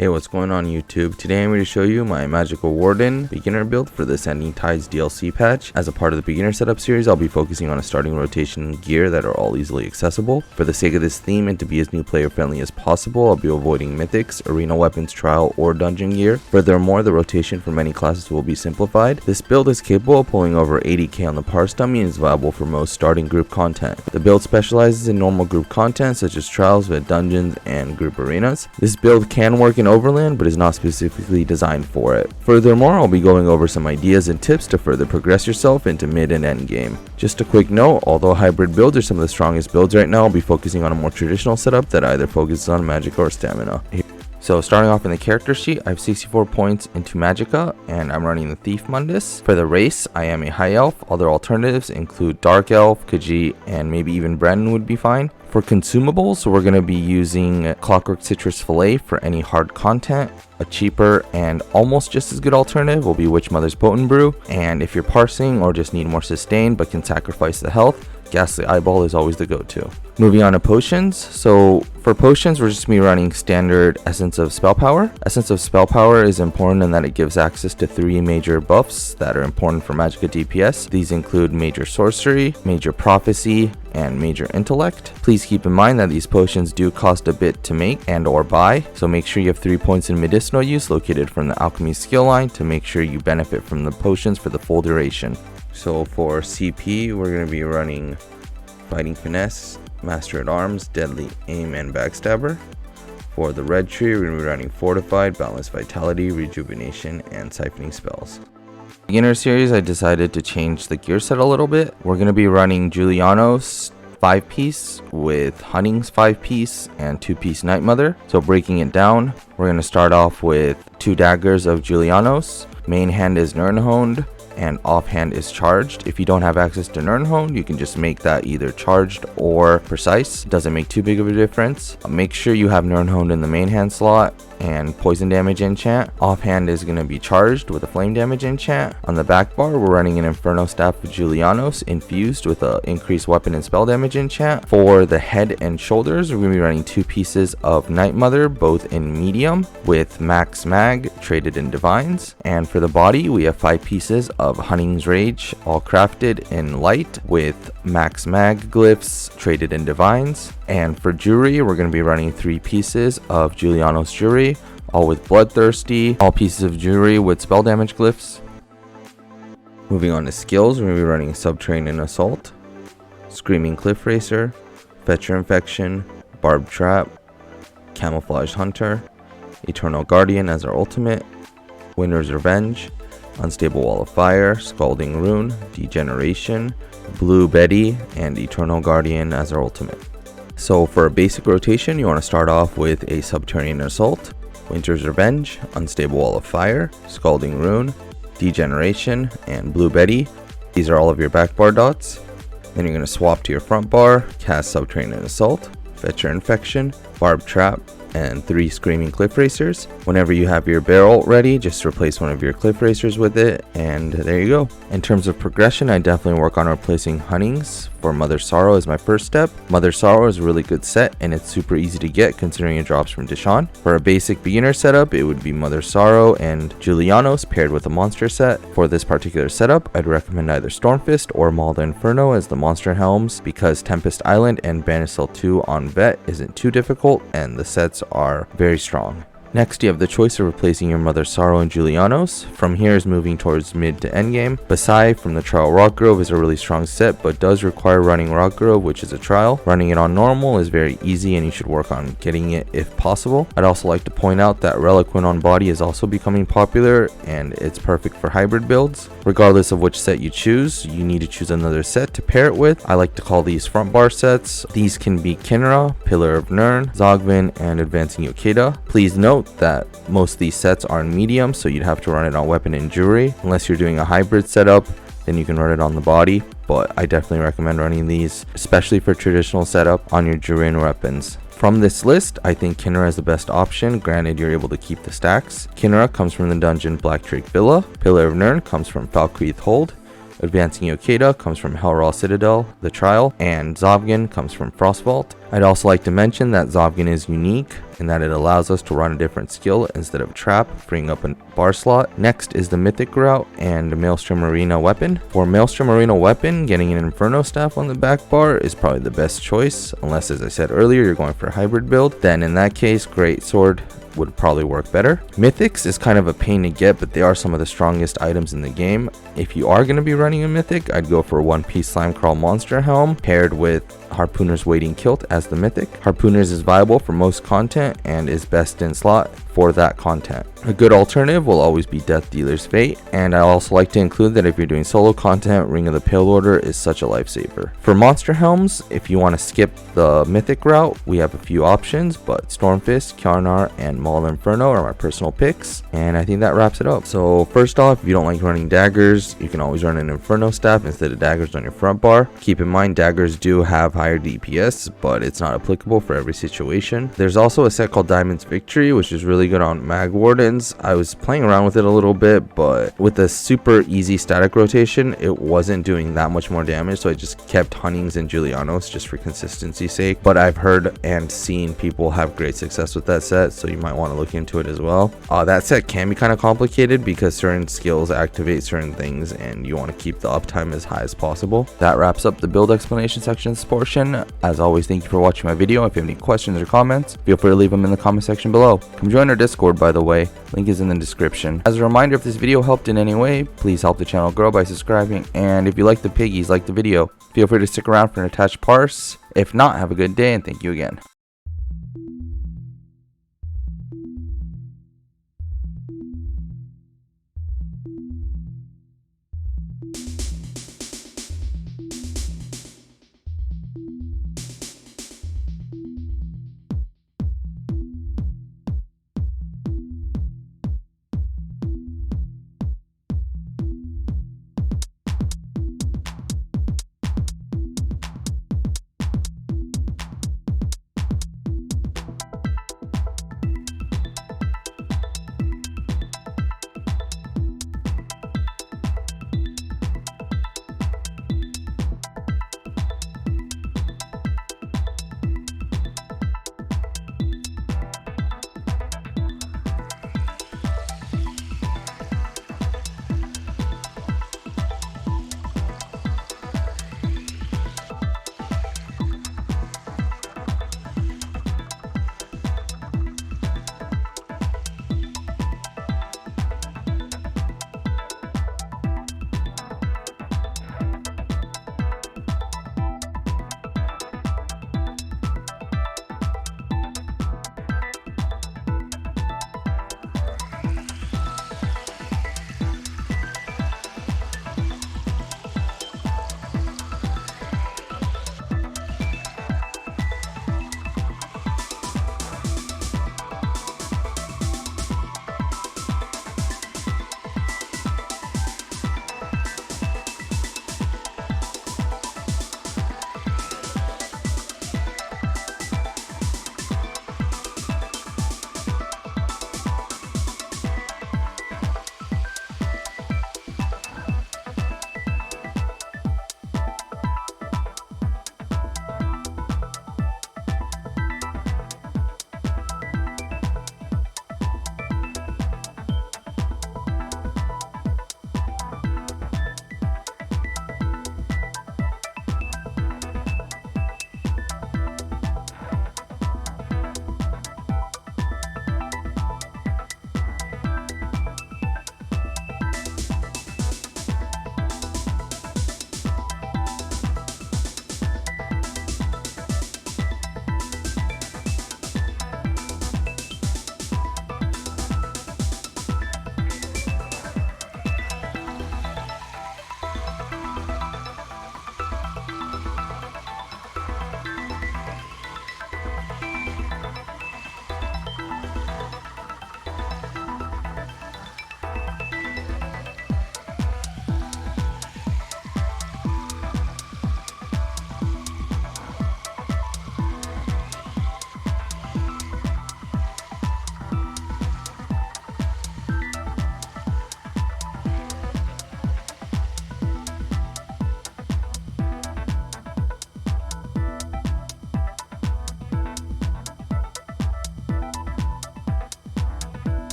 Hey, what's going on YouTube? Today I'm going to show you my Magicka Warden beginner build for this Ending Tides DLC patch. As a part of the beginner setup series, I'll be focusing on a starting rotation gear that are all easily accessible. For the sake of this theme and to be as new player friendly as possible, I'll be avoiding mythics, arena weapons, trial, or dungeon gear. Furthermore, the rotation for many classes will be simplified. This build is capable of pulling over 80k on the parse dummy and is viable for most starting group content. The build specializes in normal group content such as trials, vet dungeons, and group arenas. This build can work in Overland, but is not specifically designed for it. Furthermore, I'll be going over some ideas and tips to further progress yourself into mid and end game. Just a quick note, although hybrid builds are some of the strongest builds right now, I'll be focusing on a more traditional setup that either focuses on Magicka or stamina. So starting off in the character sheet, I have 64 points into Magicka, and I'm running the Thief Mundus. For the race, I am a high elf. Other alternatives include Dark Elf, Khajiit, and maybe even Brennan would be fine. For consumables, we're going to be using Clockwork Citrus Fillet for any hard content. A cheaper and almost just as good alternative will be Witch Mother's Potent Brew. And if you're parsing or just need more sustain but can sacrifice the health, Ghastly Eyeball is always the go-to. Moving on to potions. So for potions, we're just going to be running standard Essence of Spell Power. Essence of Spell Power is important in that it gives access to 3 major buffs that are important for Magicka DPS. These include Major Sorcery, Major Prophecy, and Major Intellect. Please keep in mind that these potions do cost a bit to make and or buy, so make sure you have 3 points in medicinal use located from the alchemy skill line to make sure you benefit from the potions for the full duration. So for CP, we're going to be running Fighting Finesse, Master at Arms, Deadly Aim, and Backstabber. For the red tree, we're going to be running Fortified, Balanced Vitality, Rejuvenation, and Siphoning Spells. Beginner series, I decided to change the gear set a little bit. We're going to be running Julianos 5-piece with Hunning's 5-piece and 2-piece Night Mother. So breaking it down, we're going to start off with 2 daggers of Julianos. Main hand is Nirnhoned and offhand is charged. If you don't have access to Nirnhoned, you can just make that either charged or precise. It doesn't make too big of a difference. Make sure you have Nirnhoned in the main hand slot and poison damage enchant. Offhand is going to be charged with a flame damage enchant. On the back bar, we're running an Inferno Staff of Julianos infused with an increased weapon and spell damage enchant. For the head and shoulders, we're going to be running 2 pieces of Night Mother, both in medium with Max Mag traded in Divines. And for the body, we have 5 pieces of Hunning's Rage, all crafted in light with Max Mag glyphs traded in Divines. And for jewelry, we're going to be running 3 pieces of Julianos jewelry, all with Bloodthirsty, all pieces of jewelry with spell damage glyphs. Moving on to skills, we're going to be running Subterranean Assault, Screaming Cliff Racer, Fetcher Infection, Barbed Trap, Camouflaged Hunter, Eternal Guardian as our ultimate, Winter's Revenge, Unstable Wall of Fire, Scalding Rune, Degeneration, Blue Betty, and Eternal Guardian as our ultimate. So for a basic rotation, you want to start off with a Subterranean Assault, Winter's Revenge, Unstable Wall of Fire, Scalding Rune, Degeneration, and Blue Betty. These are all of your back bar dots. Then you're going to swap to your front bar, cast Subterranean Assault, Fetcher Infection, Barbed Trap, and 3 Screaming Cliff Racers. Whenever you have your barrel ready, just replace one of your Cliff Racers with it, and there you go. In terms of progression, I definitely work on replacing Hunnings for Mother Sorrow as my first step. Mother Sorrow is a really good set, and it's super easy to get considering it drops from Deshawn. For a basic beginner setup, it would be Mother Sorrow and Julianos paired with a monster set. For this particular setup, I'd recommend either Stormfist or Malda Inferno as the monster helms, because Tempest Island and Banistel 2 on Vet isn't too difficult, and the sets are very strong. Next, you have the choice of replacing your Mother Sorrow and Julianos. From here is moving towards mid to end game. Basai from the Trial Rockgrove is a really strong set, but does require running Rockgrove, which is a trial. Running it on normal is very easy, and you should work on getting it if possible. I'd also like to point out that Reliquin on body is also becoming popular, and it's perfect for hybrid builds. Regardless of which set you choose, you need to choose another set to pair it with. I like to call these front bar sets. These can be Kinra, Pillar of Nirn, Zogvin, and Advancing Yokeda. Please note that most of these sets are in medium, so you'd have to run it on weapon and jewelry. Unless you're doing a hybrid setup, then you can run it on the body, but I definitely recommend running these, especially for traditional setup, on your jewelry and weapons. From this list, I think Kinra is the best option, granted you're able to keep the stacks. Kinra comes from the dungeon Black Drake Villa, Pillar of Nirn comes from Falkreath Hold, Advancing Yokeda comes from Hellraw Citadel, the Trial, and Zovgan comes from Frostvault. I'd also like to mention that Zovgan is unique in that it allows us to run a different skill instead of trap, freeing up a bar slot. Next is the Mythic route and Maelstrom Arena weapon. For Maelstrom Arena weapon, getting an Inferno staff on the back bar is probably the best choice, unless, as I said earlier, you're going for a hybrid build. Then in that case, Great Sword would probably work better. Mythics is kind of a pain to get, but they are some of the strongest items in the game. If you are going to be running a Mythic, I'd go for a one piece Slime Crawl Monster Helm paired with Harpooner's Wading Kilt as the Mythic. Harpooner's is viable for most content and is best in slot for that content. A good alternative will always be Death Dealer's Fate, and I also like to include that if you're doing solo content, Ring of the Pale Order is such a lifesaver. For monster helms, if you want to skip the Mythic route, we have a few options, but Stormfist, Kjarnar, and Maul Inferno are my personal picks, and I think that wraps it up. So first off, if you don't like running daggers, you can always run an Inferno staff instead of daggers on your front bar. Keep in mind, daggers do have higher DPS, but it's not applicable for every situation. There's also a set called Diamond's Victory, which is really good on Mag Wardens. I was playing around with it a little bit, but with a super easy static rotation, it wasn't doing that much more damage, so I just kept Huntings and Julianos just for consistency's sake. But I've heard and seen people have great success with that set, so you might want to look into it as well. That set can be kind of complicated because certain skills activate certain things and you want to keep the uptime as high as possible. That wraps up the build explanation section of this portion. As always, thank you for watching my video. If you have any questions or comments, feel free to leave them in the comment section below. Come join our Discord, by the way, link is in the description. As a reminder, if this video helped in any way, please help the channel grow by subscribing, and if you like the piggies, like the video, feel free to stick around for an attached parse. If not, have a good day and thank you again.